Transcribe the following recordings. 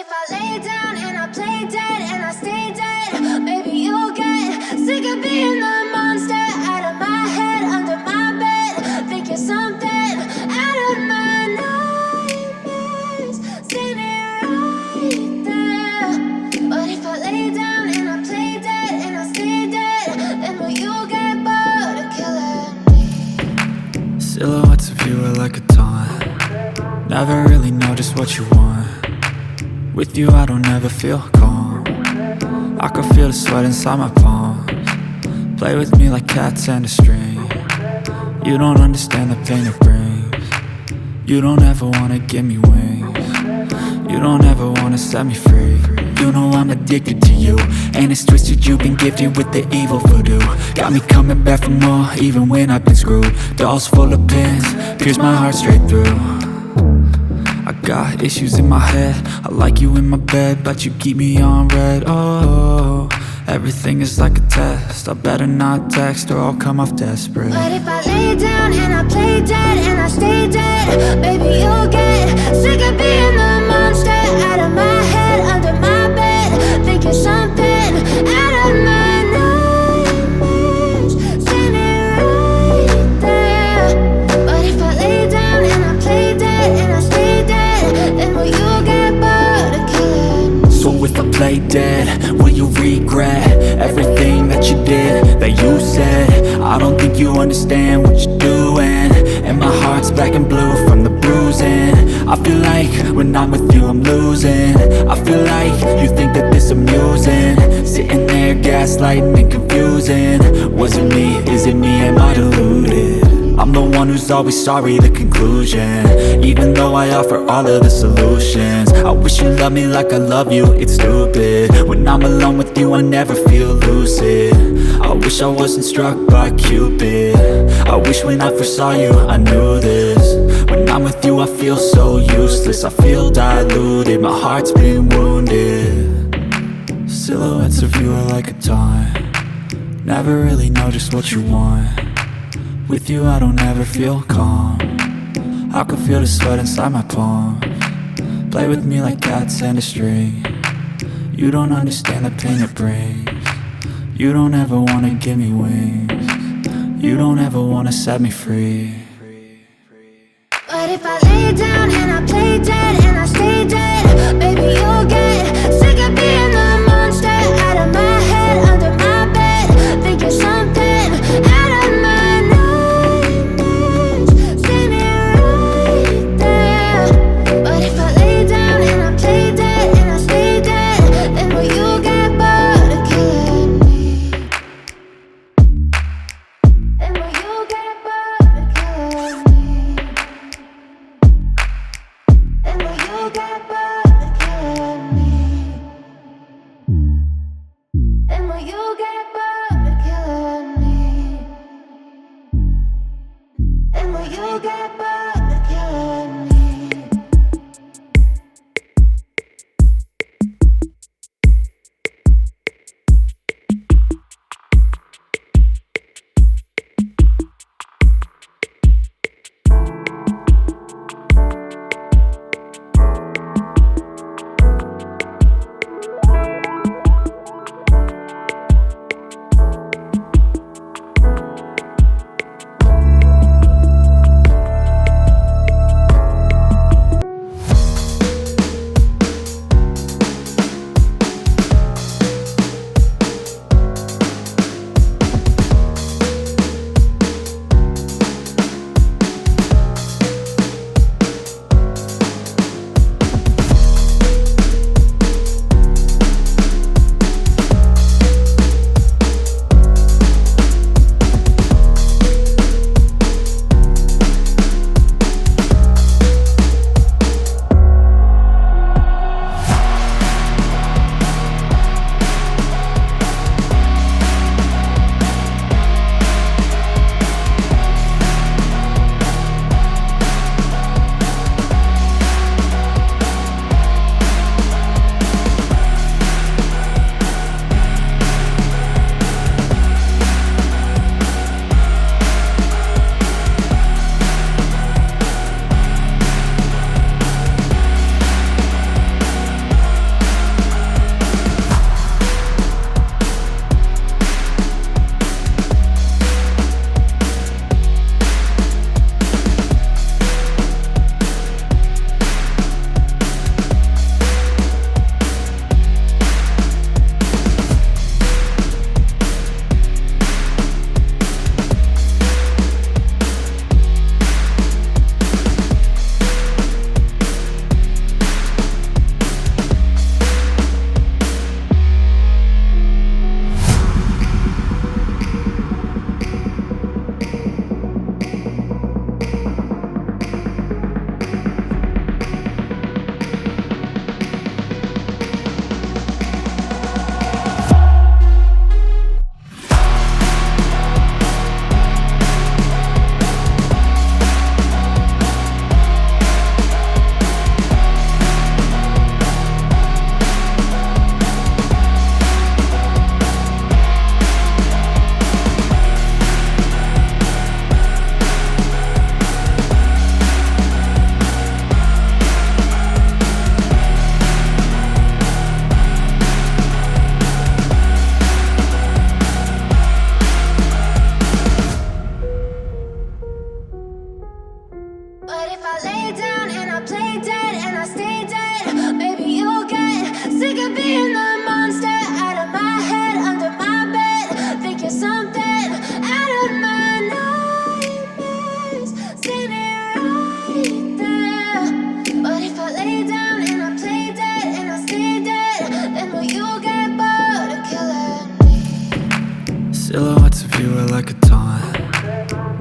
if I lay down and I play dead and I stay dead, maybe you'll get sick of being the monster out of my head, under my bed, thinking something out of my nightmares, standing right there. But if I lay down and I play dead and I stay dead, then will you get bored of killing me? Silhouettes of you are like a taunt. Never really know just what you want. With you I don't ever feel calm. I can feel the sweat inside my palms. Play with me like cats and a string. You don't understand the pain it brings. You don't ever wanna give me wings. You don't ever wanna set me free. You know I'm addicted to you, and it's twisted, you've been gifted with the evil voodoo. Got me coming back for more, even when I've been screwed. Dolls full of pins, pierce my heart straight through. I got issues in my head, I like you in my bed, but you keep me on red. Oh, everything is like a test. I better not text or I'll come off desperate. But if I lay down and I play dead and I stay dead, baby you'll get sick of being the monster out of my head, under my bed, thinking something out of my nightmares, standing right there. But if I lay down and I play dead and I stay dead, then will you get bored of killing me? So if I play dead, will you regret everything that you did, that you said? I don't think you understand what you're doing, and my heart's black and blue from the bruising. I feel like when I'm with you I'm losing. I feel like you think that this amusing, sitting there gaslighting and confusing. Was it me? Is it me? Am I deluded? I'm the one who's always sorry, the conclusion, even though I offer all of the solutions. I wish you loved me like I love you, it's stupid. When I'm alone with you I never feel lucid. I wish I wasn't struck by Cupid. I wish when I first saw you I knew this. When I'm with you I feel so useless, I feel diluted, my heart's been wounded. Silhouettes of you are like a taunt. Never really know just what you want. With you I don't ever feel calm. I can feel the sweat inside my palms. Play with me like cats and a string. You don't understand the pain it brings. You don't ever wanna give me wings. You don't ever wanna set me free. But if I lay down and I play dead and I stay dead, baby you'll get sick of being the monster out of my head, under my bed, thinking something out of my nightmares, standing right there. But if I lay down and I play dead and I stay dead, then will you get bored of killing me? Then will you get bored of killing me? And will you get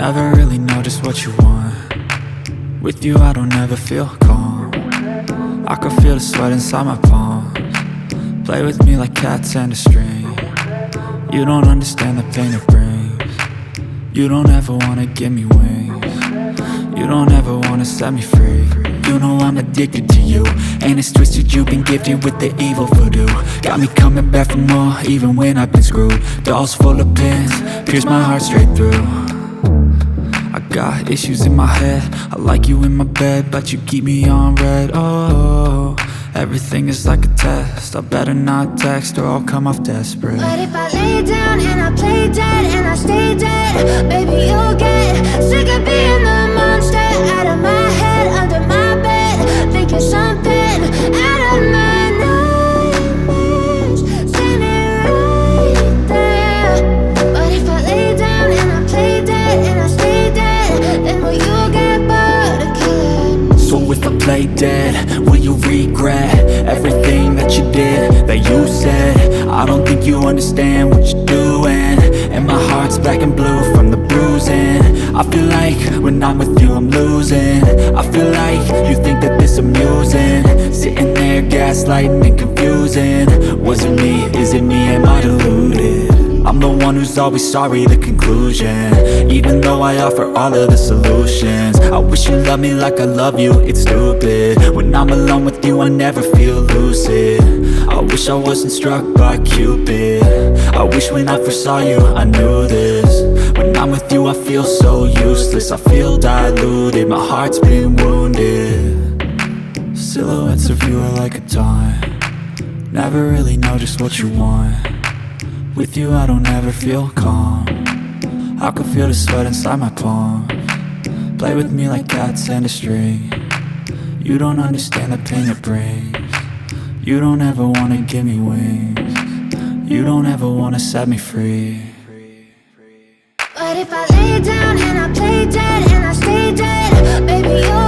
Never really know just what you want. With you I don't ever feel calm. I can feel the sweat inside my palms. Play with me like cats and a string. You don't understand the pain it brings. You don't ever wanna give me wings. You don't ever wanna set me free. You know I'm addicted to you, and it's twisted, you've been gifted with the evil voodoo. Got me coming back for more, even when I've been screwed. Dolls full of pins, pierce my heart straight through. I got issues in my head, I like you in my bed, but you keep me on red. Oh, everything is like a test, I better not text or I'll come off desperate. But if I lay down and I play dead and I stay dead, baby, you'll get sick of being the monster out of my head, under my bed, thinking something out of my nightmares, standing right there. But if I lay down and I play dead and I stay dead, then will you get bored of killing? So if I play dead, will you regret everything that you did, that you said? I don't think you understand what you're doing, and my heart's black and blue from the bruising. I feel like when I'm with you I'm losing. I feel like you think that this amusing, sitting there gaslighting and confusing. Was it me? Is it me? Am I deluded? I'm the one who's always sorry, the conclusion, even though I offer all of the solutions. I wish you loved me like I love you, it's stupid. When I'm alone with you I never feel lucid. I wish I wasn't struck by Cupid. I wish when I first saw you I knew this. When I'm with you I feel so useless, I feel diluted, my heart's been wounded. Silhouettes of you are like a taunt. Never really know just what you want. With you I don't ever feel calm. I can feel the sweat inside my palms. Play with me like cats and a string. You don't understand the pain it brings. You don't ever wanna give me wings. You don't ever wanna set me free. But if I lay down and I play dead and I stay dead, baby, you're